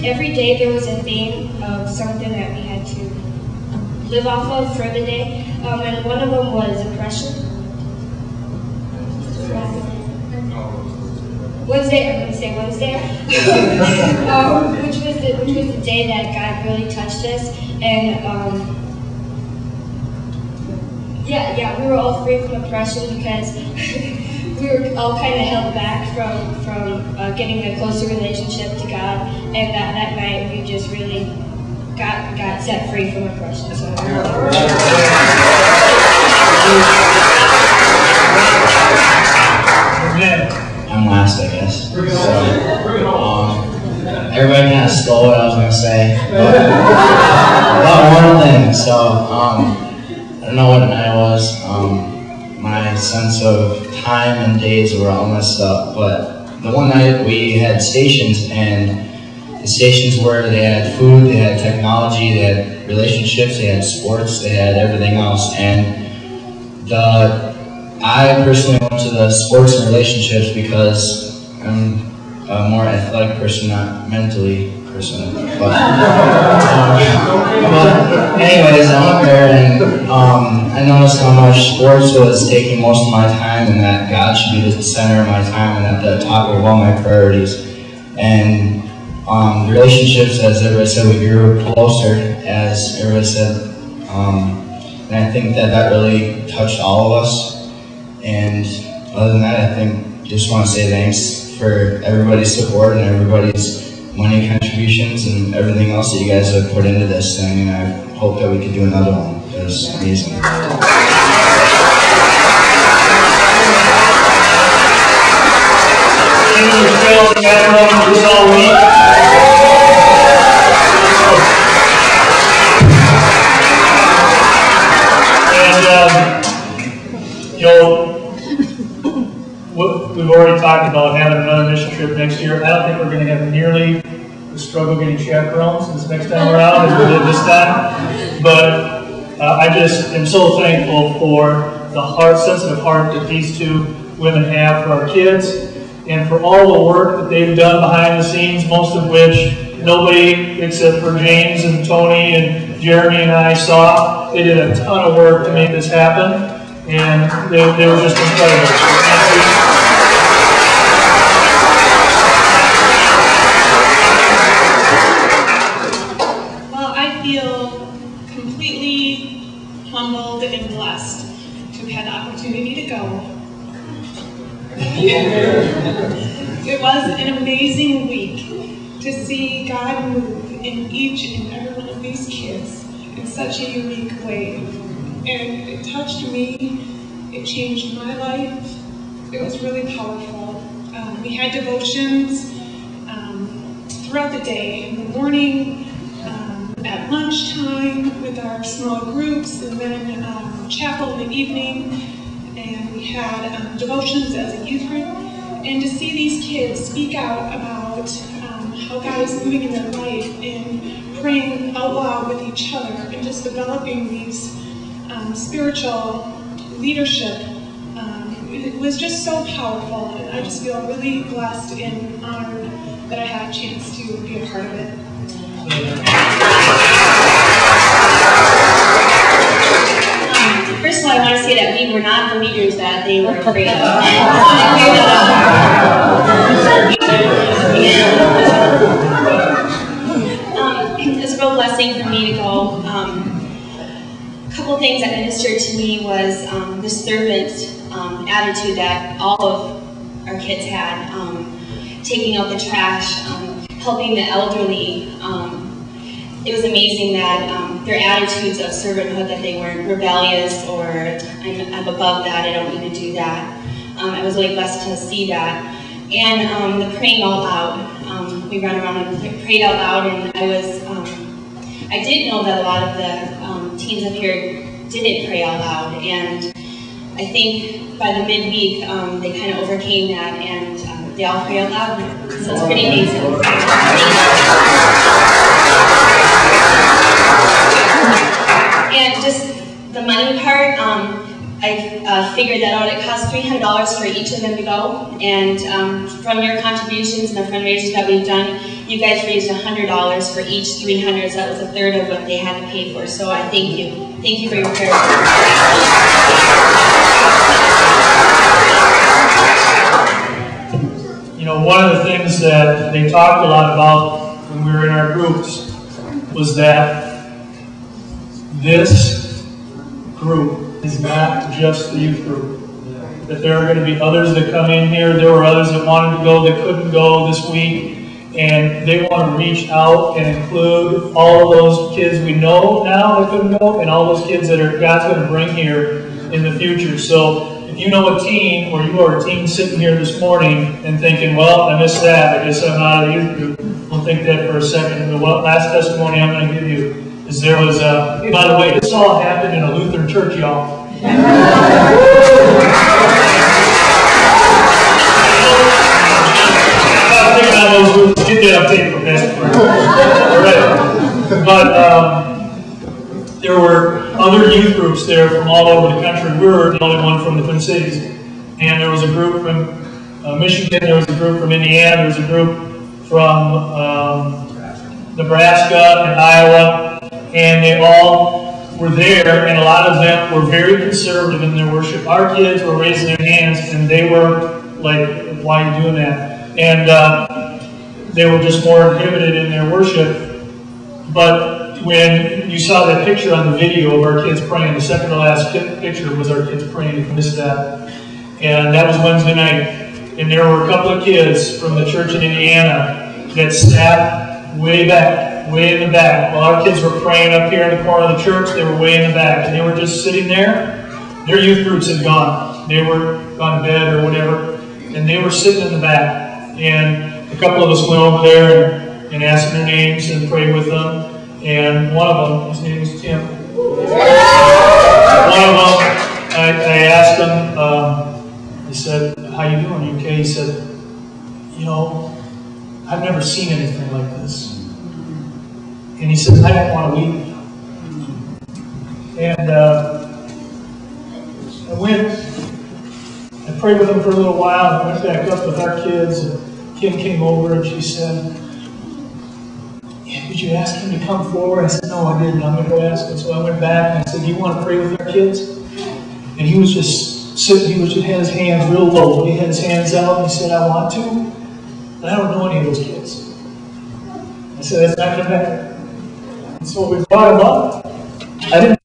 every day there was a theme of something that we had to live off of for the day, and one of them was oppression. Wednesday, I'm going to say Wednesday, which was the day that God really touched us, and we were all free from oppression because we were all kind of held back from getting a closer relationship to God, and that night we just really got set free from oppression. So. I'm last, I guess. So, everybody kind of stole what I was going to say. About one thing. So, I don't know what night it was. My sense of time and days were all messed up. But the one night we had stations, and the stations were, they had food, they had technology, they had relationships, they had sports, they had everything else. And I personally went to the sports and relationships because I'm a more athletic person, not mentally person. But anyways, I went there and I noticed how much sports was taking most of my time, and that God should be the center of my time and at the top of all my priorities. And the relationships, as everybody said, we grew closer, as everybody said. And I think that really touched all of us. And other than that, I think just want to say thanks for everybody's support and everybody's money contributions and everything else that you guys have put into this thing. And I hope that we can do another one. It was amazing. We've already talked about having another mission trip next year. I don't think we're going to have nearly the struggle getting chaperones this next time around as we did this time. But I just am so thankful for the sensitive heart that these two women have for our kids and for all the work that they've done behind the scenes, most of which nobody except for James and Tony and Jeremy and I saw. They did a ton of work to make this happen, and they were just incredible. So thank you. Humbled and blessed to have had the opportunity to go. It was an amazing week to see God move in each and every one of these kids in such a unique way. And it touched me, it changed my life. It was really powerful. We had devotions throughout the day, in the morning, at lunchtime with our small groups, and then chapel in the evening, and we had devotions as a youth group. And to see these kids speak out about how God is moving in their life and praying out loud with each other and just developing these spiritual leadership, it was just so powerful, and I just feel really blessed and honored that I had a chance to be a part of it. First of all, I want to say that we were not the leaders that they were afraid of. It's a real blessing for me to go. A couple things that ministered to me was the servant attitude that all of our kids had, taking out the trash, helping the elderly. It was amazing that their attitudes of servanthood, that they weren't rebellious or I'm above that, I don't need to do that. I was really blessed to see that. And the praying out loud. We ran around and prayed out loud, and I did know that a lot of the teens up here didn't pray out loud, and I think by the midweek they kind of overcame that, and they all pray out loud, so it's pretty amazing. And just the money part, I figured that out. It costs $300 for each of them to go, and from your contributions and the fundraisers that we've done, you guys raised $100 for each 300, so that was a third of what they had to pay for. So I thank you. Thank you for your prayers. You know, one of the things that they talked a lot about when we were in our groups was that this group is not just the youth group. That there are going to be others that come in here. There were others that wanted to go that couldn't go this week. And they want to reach out and include all of those kids we know now that couldn't go, and all those kids that God's going to bring here in the future. So if you know a teen, or you are a teen sitting here this morning and thinking, well, I missed that, I guess I'm out of the youth group, don't think that for a second. The last testimony I'm going to give you is there was by the way, this all happened in a Lutheran church, y'all. Get that up tape for Pastor. Right. But there were other youth groups there from all over the country. We were the only one from the Twin Cities. And there was a group from Michigan, there was a group from Indiana, there was a group from Nebraska and Iowa, and they all were there, and a lot of them were very conservative in their worship. Our kids were raising their hands, and they were like, why are you doing that? And they were just more inhibited in their worship. But when you saw that picture on the video of our kids praying, the second to last picture was our kids praying, if you missed that. And that was Wednesday night. And there were a couple of kids from the church in Indiana that sat way back, way in the back. While our kids were praying up here in the corner of the church, they were way in the back. And they were just sitting there. Their youth groups had gone. They were gone to bed or whatever. And they were sitting in the back. And a couple of us went over there and asked their names and prayed with them. And one of them, his name is Tim. One of them, I asked him, I said, how you doing? You okay? He said, you know, I've never seen anything like this. And he said, I don't want to weep. And I prayed with him for a little while, and went back up with our kids, and Kim came over and she said, yeah, did you ask him to come forward? I said, no, I didn't. I'm going to go ask him. So I went back and I said, do you want to pray with our kids? And he was just sitting, he had his hands real low. He had his hands out and he said, I want to, but I don't know any of those kids. I said, that's not going to matter. And so we brought him up. I didn't